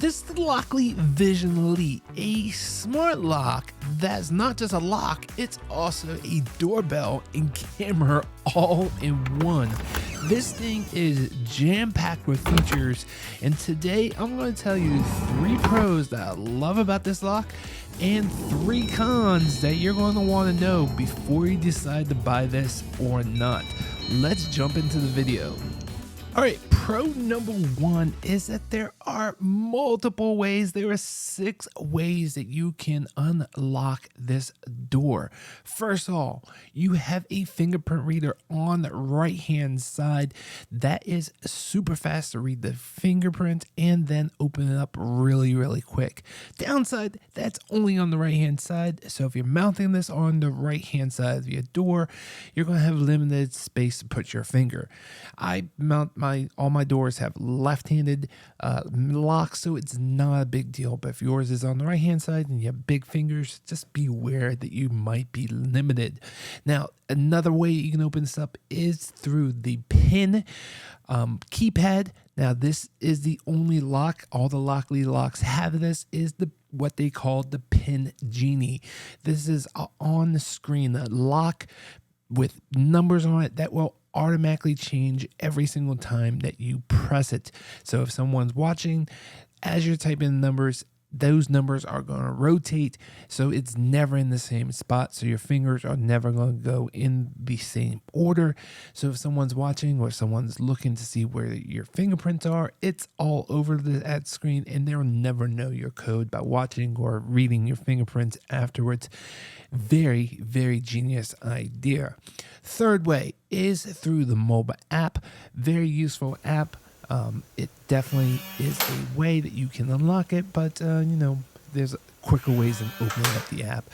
This is the Lockly Vision Elite, a smart lock that's not just a lock, it's also a doorbell and camera all in one. This thing is jam-packed with features, and today I'm going to tell you 3 pros that I love about this lock and 3 cons that you're going to want to know before you decide to buy this or not. Let's jump into the video. Alright, pro number 1 is that there are multiple ways. There are 6 ways that you can unlock this door. First of all, you have a fingerprint reader on the right hand side. That is super fast to read the fingerprint and then open it up really quick. Downside, that's only on the right hand side. So if you're mounting this on the right hand side of your door, you're going to have limited space to put your finger. I mount all my doors have left-handed locks, so it's not a big deal. But if yours is on the right-hand side and you have big fingers, just be aware that you might be limited. Now, another way you can open this up is through the pin keypad. Now, this is the only lock. All the Lockly locks have this. Is what they call the Pin Genie. This is on the screen, a lock with numbers on it that will automatically change every single time that you press it. So if someone's watching, as you're typing numbers, those numbers are going to rotate, so it's never in the same spot, so your fingers are never going to go in the same order. So if someone's watching or someone's looking to see where your fingerprints are, it's all over that screen, and they'll never know your code by watching or reading your fingerprints afterwards. Very genius idea. Third way is through the mobile app. Very useful app. It definitely is a way that you can unlock it, but there's quicker ways than opening up the app.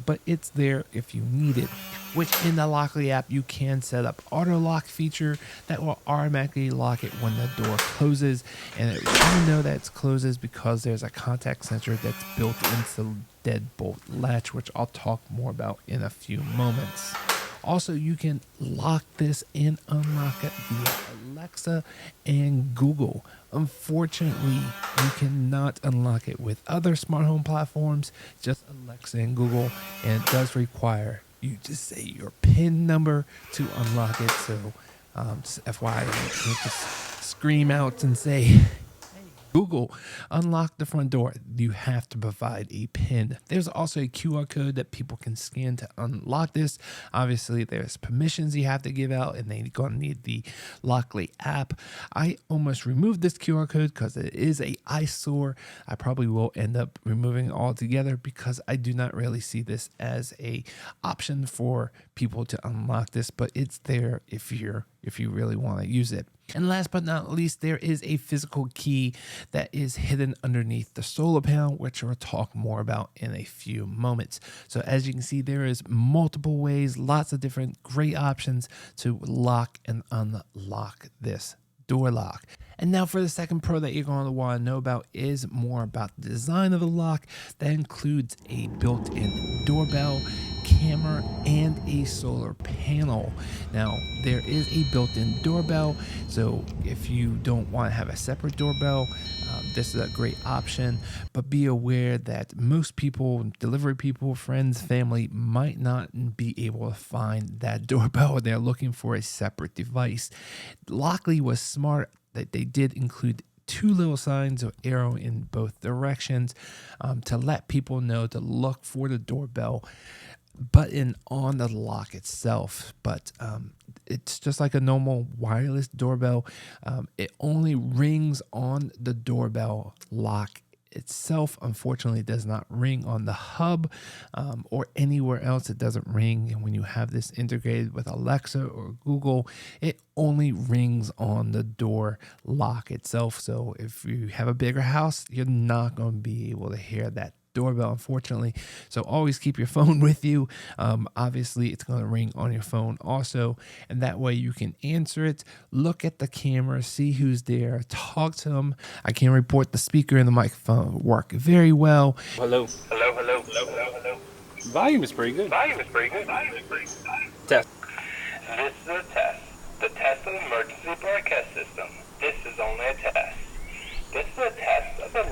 But it's there if you need it. Which in the Lockly app, you can set up auto lock feature that will automatically lock it when the door closes, and you know that it closes because there's a contact sensor that's built into the deadbolt latch, which I'll talk more about in a few moments. Also, you can lock this and unlock it via Alexa and Google. Unfortunately, you cannot unlock it with other smart home platforms, just Alexa and Google, and it does require you to say your PIN number to unlock it. So, just FYI, you can't just scream out and say, Google, unlock the front door. You have to provide a PIN. There's also a QR code that people can scan to unlock this. Obviously, there's permissions you have to give out, and they're going to need the Lockly app. I almost removed this QR code because it is an eyesore. I probably will end up removing it altogether because I do not really see this as a option for people to unlock this, but it's there if you really want to use it. And last but not least, there is a physical key that is hidden underneath the solar panel, which we'll talk more about in a few moments. So as you can see, there is multiple ways, lots of different great options to lock and unlock this door lock. And now for the second pro that you're going to want to know about is more about the design of the lock. That includes a built-in doorbell, camera, and a solar panel. Now, there is a built-in doorbell, so if you don't want to have a separate doorbell, this is a great option, but be aware that most people, delivery people, friends, family, might not be able to find that doorbell. They're looking for a separate device. Lockly was smart that they did include 2 little signs of arrow in both directions to let people know to look for the doorbell button on the lock itself. But it's just like a normal wireless doorbell. It only rings on the doorbell lock itself. Unfortunately, it does not ring on the hub or anywhere else. It doesn't ring. And when you have this integrated with Alexa or Google, it only rings on the door lock itself. So if you have a bigger house, you're not going to be able to hear that doorbell, unfortunately. So always keep your phone with you. Obviously, it's going to ring on your phone also, and that way you can answer it, look at the camera, see who's there, talk to them. I can report the speaker and the microphone work very well. Hello. Volume is pretty good. Test. This is a test. The test of the emergency broadcast system. This is only a test. This is a test of the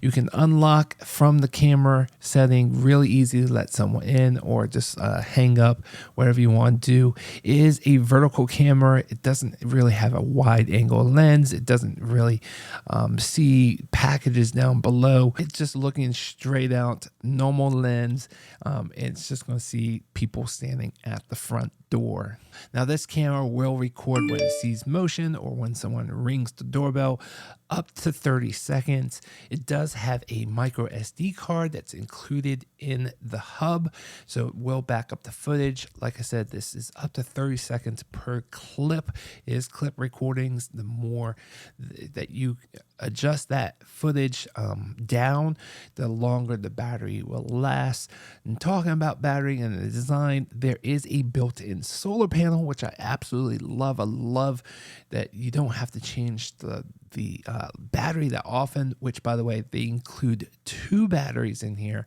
You can unlock from the camera setting, really easy to let someone in or just hang up, whatever you want to do. It is a vertical camera. It doesn't really have a wide angle lens. It doesn't really see packages down below. It's just looking straight out, normal lens. It's just going to see people standing at the front door. Now this camera will record when it sees motion or when someone rings the doorbell up to 30 seconds. It does have a micro SD card that's included in the hub, so it will back up the footage. Like I said, this is up to 30 seconds per clip. It is clip recordings. The more that you adjust that footage down, the longer the battery will last. And talking about battery and the design, there is a built-in solar panel, which I absolutely love. I love that you don't have to change the battery that often, which by the way, they include 2 batteries in here.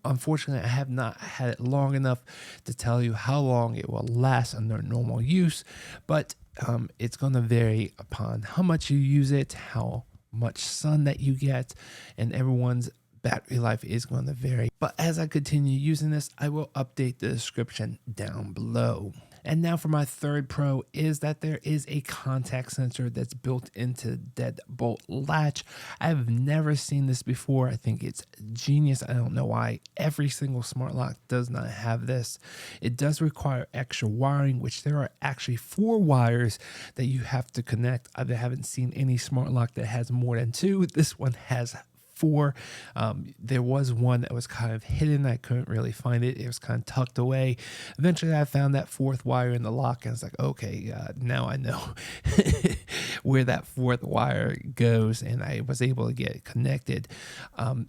Unfortunately, I have not had it long enough to tell you how long it will last under normal use, but it's going to vary upon how much you use it, how much sun that you get, and everyone's battery life is going to vary. But as I continue using this, I will update the description down below. And now for my third pro is that there is a contact sensor that's built into deadbolt latch. I've never seen this before. I think it's genius. I don't know why every single smart lock does not have this. It does require extra wiring, which there are actually 4 wires that you have to connect. I haven't seen any smart lock that has more than 2. This one has 4. There was one that was kind of hidden. I couldn't really find it. It was kind of tucked away. Eventually, I found that 4th wire in the lock, and I was like, okay, now I know where that 4th wire goes, and I was able to get it connected.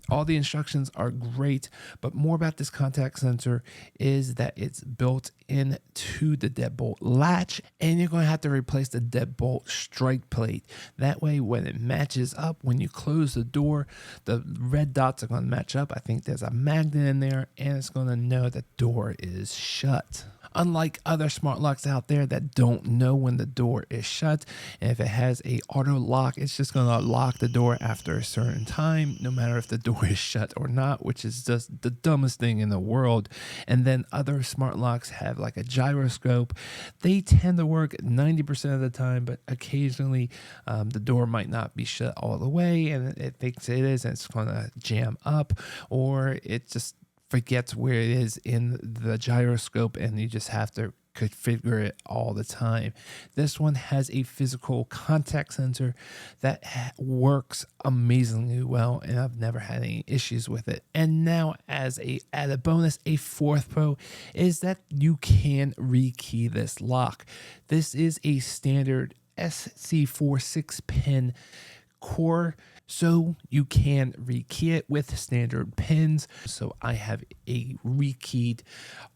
All the instructions are great, but more about this contact sensor is that it's built into the deadbolt latch, and you're going to have to replace the deadbolt strike plate. That way, when it matches up, when you close the door, the red dots are going to match up. I think there's a magnet in there, and it's going to know the door is shut. Unlike other smart locks out there that don't know when the door is shut, and if it has a auto lock, it's just going to lock the door after a certain time, no matter if the door is shut or not, which is just the dumbest thing in the world. And then other smart locks have like a gyroscope. They tend to work 90% of the time, but occasionally the door might not be shut all the way, and it thinks it is, and it's going to jam up, or it just forgets where it is in the gyroscope, and you just have to configure it all the time. This one has a physical contact sensor that works amazingly well, and I've never had any issues with it. And now, as a added bonus, a 4th pro is that you can rekey this lock. This is a standard SC4 6-pin core, so you can rekey it with standard pins. So I have rekeyed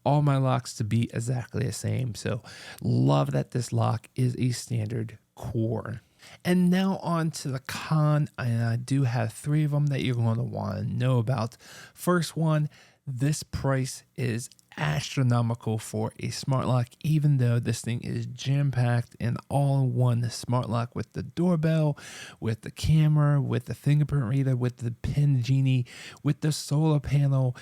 all my locks to be exactly the same. So love that this lock is a standard core. And now on to the con, and I do have 3 of them that you're going to want to know about. First one, this price is astronomical for a smart lock, even though this thing is jam-packed in all-in-one smart lock with the doorbell, with the camera, with the fingerprint reader, with the pin genie, with the solar panel,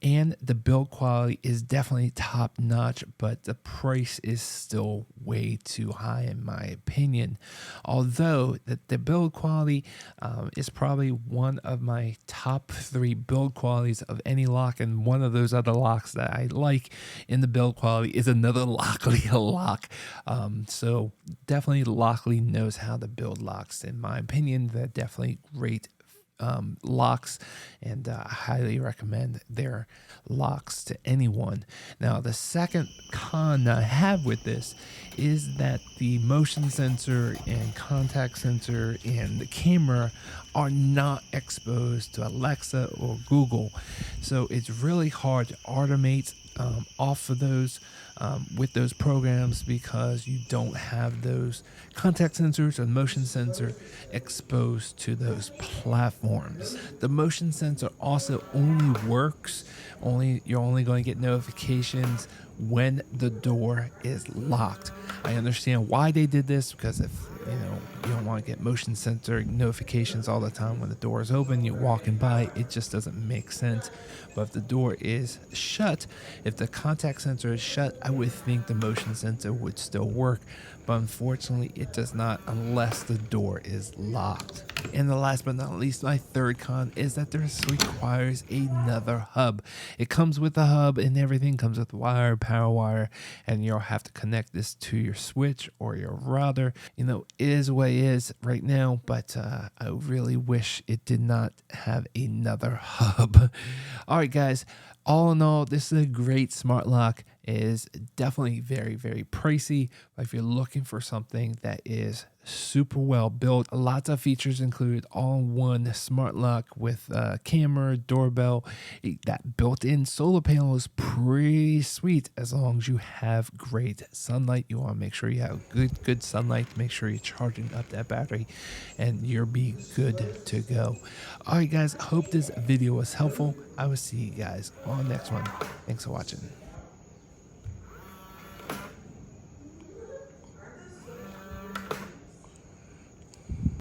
and the build quality is definitely top-notch, but the price is still way too high in my opinion. Although the build quality is probably one of my top 3 build qualities of any lock, and one of those other locks that I like in the build quality is another Lockly lock. So definitely Lockly knows how to build locks. In my opinion, they're definitely great locks, and I highly recommend their locks to anyone. Now, the second con I have with this is that the motion sensor and contact sensor and the camera are not exposed to Alexa or Google, so it's really hard to automate off of those with those programs, because you don't have those contact sensors or motion sensor exposed to those platforms. The motion sensor also only works, you're only going to get notifications when the door is locked. I understand why they did this, because if you don't want to get motion sensor notifications all the time when the door is open, you're walking by. It just doesn't make sense. But if the door is shut, if the contact sensor is shut, I would think the motion sensor would still work. But unfortunately, it does not unless the door is locked. And the last but not least, my third con is that this requires another hub. It comes with a hub and everything comes with wire, power wire, and you'll have to connect this to your switch or your router. It is what it is right now, but I really wish it did not have another hub. All right, guys. All in all, this is a great smart lock. It is definitely very, very pricey. But if you're looking for something that is super well built, lots of features included, all-in-one smart lock with camera, doorbell. That built-in solar panel is pretty sweet as long as you have great sunlight. You want to make sure you have good sunlight. Make sure you're charging up that battery and you'll be good to go. All right, guys, hope this video was helpful. I will see you guys on the next one. Thanks for watching.